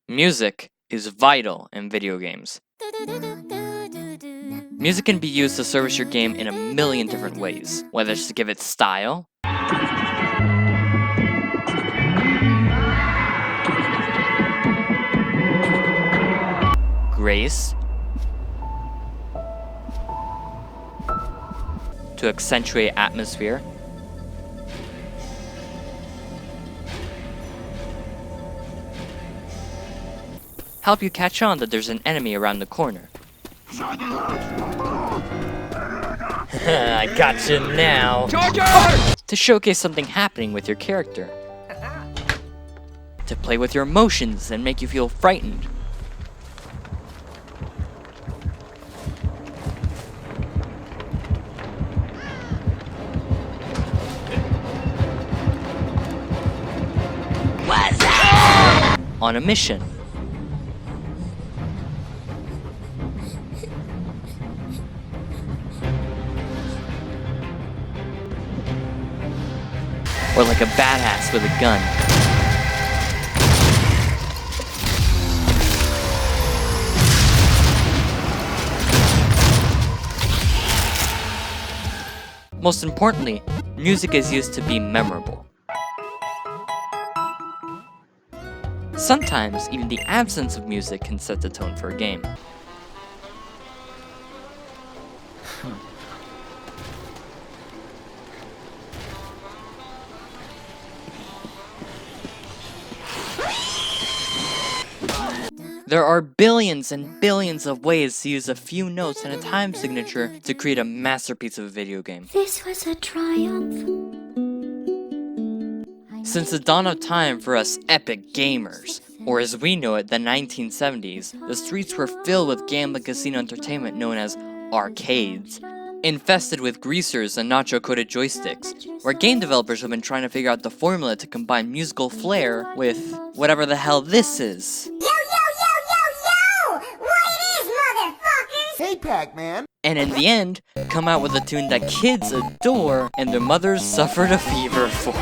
Music is vital in video games. Music can be used to service your game in a million different ways, whether it's to give it style, grace, to accentuate atmosphere, help you catch on that there's an enemy around the corner. I got you now. Charger! To showcase something happening with your character. To play with your emotions and make you feel frightened. What's that? On a mission. Or like a badass with a gun. Most importantly, music is used to be memorable. Sometimes, even the absence of music can set the tone for a game. There are billions and billions of ways to use a few notes and a time signature to create a masterpiece of a video game. This was a triumph. Since the dawn of time for us epic gamers, or as we know it, the 1970s, the streets were filled with gambling casino entertainment known as arcades, infested with greasers and nacho-coated joysticks, where game developers have been trying to figure out the formula to combine musical flair with whatever the hell this is. Hey, Pac-Man! And in the end, come out with a tune that kids adore and their mothers suffered a fever for.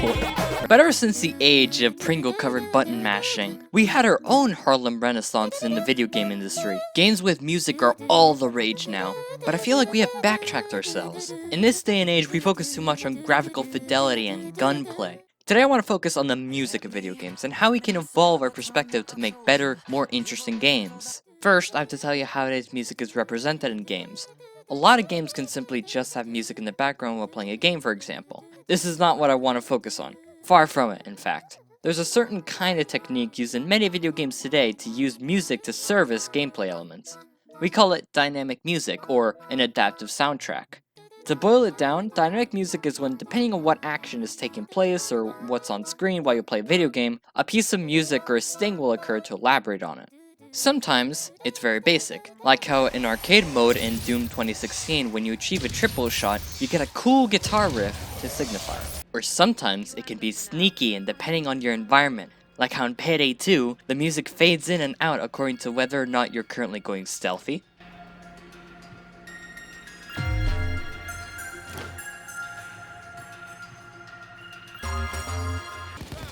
But ever since the age of Pringle-covered button mashing, we had our own Harlem Renaissance in the video game industry. Games with music are all the rage now, but I feel like we have backtracked ourselves. In this day and age, we focus too much on graphical fidelity and gunplay. Today I want to focus on the music of video games and how we can evolve our perspective to make better, more interesting games. First, I have to tell you how it is music is represented in games. A lot of games can simply just have music in the background while playing a game, for example. This is not what I want to focus on. Far from it, in fact. There's a certain kind of technique used in many video games today to use music to service gameplay elements. We call it dynamic music, or an adaptive soundtrack. To boil it down, dynamic music is when, depending on what action is taking place or what's on screen while you play a video game, a piece of music or a sting will occur to elaborate on it. Sometimes, it's very basic, like how in arcade mode in Doom 2016, when you achieve a triple shot, you get a cool guitar riff to signify it. Or sometimes, it can be sneaky and depending on your environment, like how in Payday 2, the music fades in and out according to whether or not you're currently going stealthy.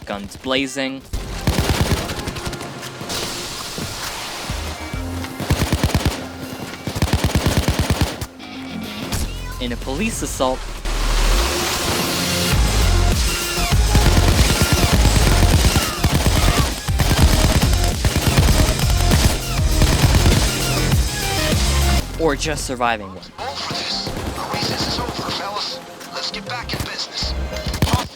Guns blazing. In a police assault, or just surviving one. All for this. Our recess is over, fellas. Let's get back in business.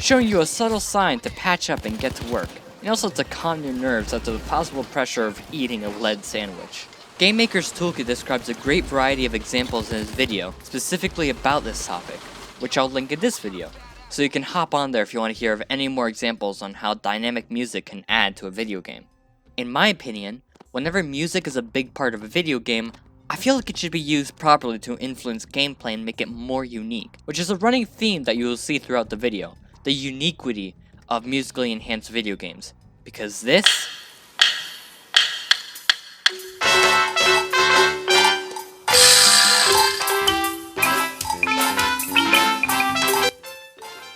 Showing you a subtle sign to patch up and get to work, and also to calm your nerves after the possible pressure of eating a lead sandwich. Game Maker's Toolkit describes a great variety of examples in his video, specifically about this topic, which I'll link in this video, so you can hop on there if you want to hear of any more examples on how dynamic music can add to a video game. In my opinion, whenever music is a big part of a video game, I feel like it should be used properly to influence gameplay and make it more unique, which is a running theme that you will see throughout the video, the uniquity of musically enhanced video games, because this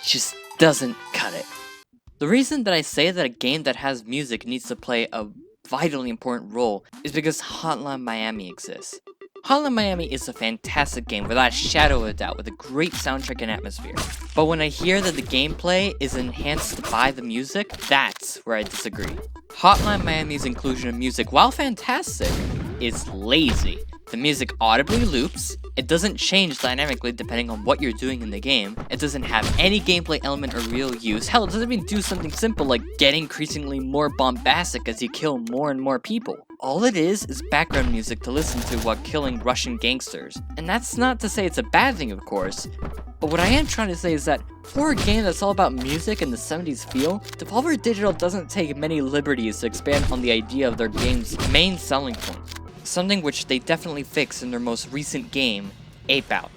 just doesn't cut it. The reason that I say that a game that has music needs to play a vitally important role is because Hotline Miami exists. Hotline Miami is a fantastic game without a shadow of a doubt, with a great soundtrack and atmosphere. But when I hear that the gameplay is enhanced by the music, that's where I disagree. Hotline Miami's inclusion of music, while fantastic, is lazy. The music audibly loops, it doesn't change dynamically depending on what you're doing in the game, it doesn't have any gameplay element or real use, hell, it doesn't even do something simple like get increasingly more bombastic as you kill more and more people. All it is background music to listen to while killing Russian gangsters. And that's not to say it's a bad thing, of course, but what I am trying to say is that for a game that's all about music and the 70s feel, Devolver Digital doesn't take many liberties to expand on the idea of their game's main selling point. Something which they definitely fixed in their most recent game, Ape Out.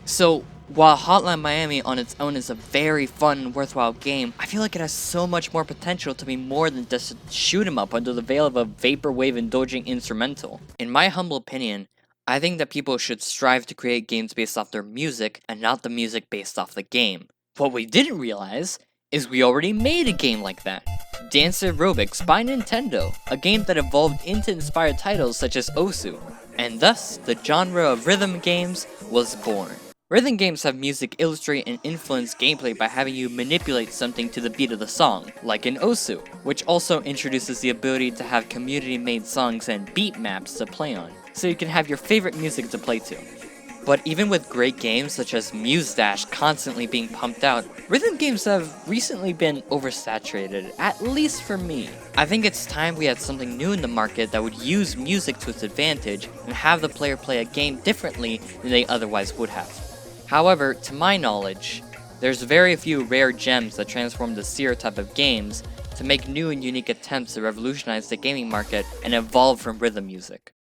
So, while Hotline Miami on its own is a very fun and worthwhile game, I feel like it has so much more potential to be more than just a shoot 'em up under the veil of a vaporwave indulging instrumental. In my humble opinion, I think that people should strive to create games based off their music and not the music based off the game. What we didn't realize is we already made a game like that. Dance Aerobics by Nintendo, a game that evolved into inspired titles such as Osu, and thus the genre of rhythm games was born. Rhythm games have music illustrate and influence gameplay by having you manipulate something to the beat of the song, like in Osu, which also introduces the ability to have community-made songs and beat maps to play on, so you can have your favorite music to play to. But even with great games such as Muse Dash constantly being pumped out, rhythm games have recently been oversaturated, at least for me. I think it's time we had something new in the market that would use music to its advantage and have the player play a game differently than they otherwise would have. However, to my knowledge, there's very few rare gems that transform the stereotype of games to make new and unique attempts to revolutionize the gaming market and evolve from rhythm music.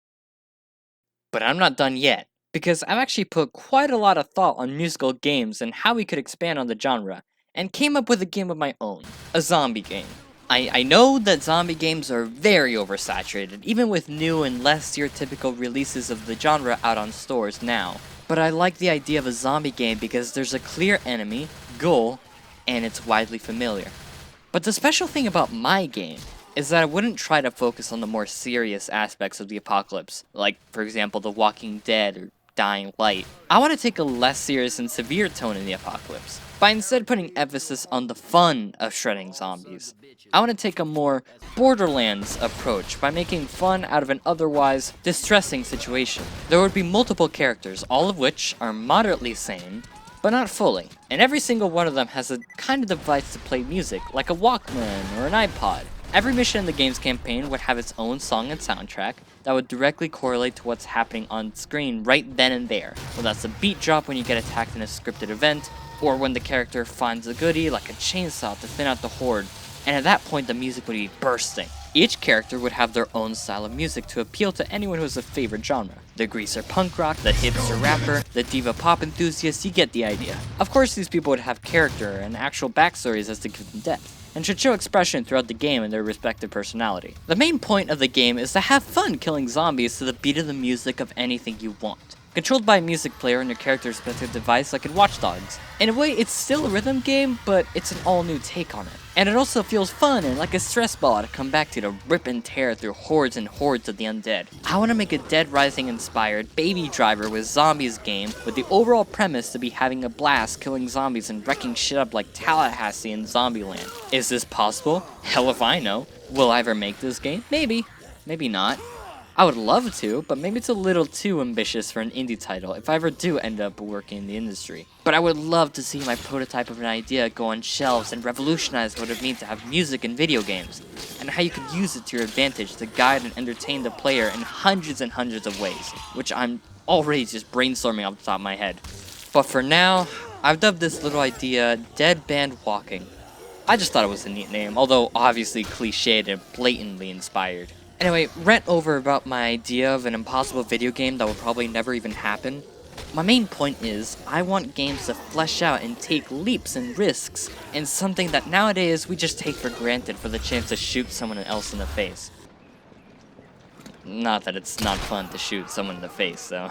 But I'm not done yet, because I've actually put quite a lot of thought on musical games and how we could expand on the genre, and came up with a game of my own, a zombie game. I know that zombie games are very oversaturated, even with new and less stereotypical releases of the genre out on stores now. But I like the idea of a zombie game because there's a clear enemy, goal, and it's widely familiar. But the special thing about my game is that I wouldn't try to focus on the more serious aspects of the apocalypse, like, for example, The Walking Dead or Dying Light. I want to take a less serious and severe tone in the apocalypse, by instead putting emphasis on the fun of shredding zombies. I want to take a more Borderlands approach by making fun out of an otherwise distressing situation. There would be multiple characters, all of which are moderately sane, but not fully, and every single one of them has a kind of device to play music, like a Walkman or an iPod. Every mission in the game's campaign would have its own song and soundtrack that would directly correlate to what's happening on screen right then and there, whether that's a beat drop when you get attacked in a scripted event, or when the character finds a goodie like a chainsaw to thin out the horde, and at that point the music would be bursting. Each character would have their own style of music to appeal to anyone who has a favorite genre. The greaser punk rock, the hipster rapper, the diva pop enthusiast, you get the idea. Of course these people would have character and actual backstories as to give them depth, and should show expression throughout the game in their respective personality. The main point of the game is to have fun killing zombies to the beat of the music of anything you want, controlled by a music player on your character's respective device like in Watch Dogs. In a way, it's still a rhythm game, but it's an all-new take on it. And it also feels fun and like a stress ball to come back to rip and tear through hordes and hordes of the undead. I want to make a Dead Rising-inspired Baby Driver with zombies game with the overall premise to be having a blast killing zombies and wrecking shit up like Tallahassee in Zombieland. Is this possible? Hell if I know. Will I ever make this game? Maybe. Maybe not. I would love to, but maybe it's a little too ambitious for an indie title if I ever do end up working in the industry. But I would love to see my prototype of an idea go on shelves and revolutionize what it means to have music in video games, and how you could use it to your advantage to guide and entertain the player in hundreds and hundreds of ways, which I'm already just brainstorming off the top of my head. But for now, I've dubbed this little idea Dead Band Walking. I just thought it was a neat name, although obviously cliched and blatantly inspired. Anyway, rant over about my idea of an impossible video game that will probably never even happen. My main point is, I want games to flesh out and take leaps and risks, and something that nowadays we just take for granted for the chance to shoot someone else in the face. Not that it's not fun to shoot someone in the face, though.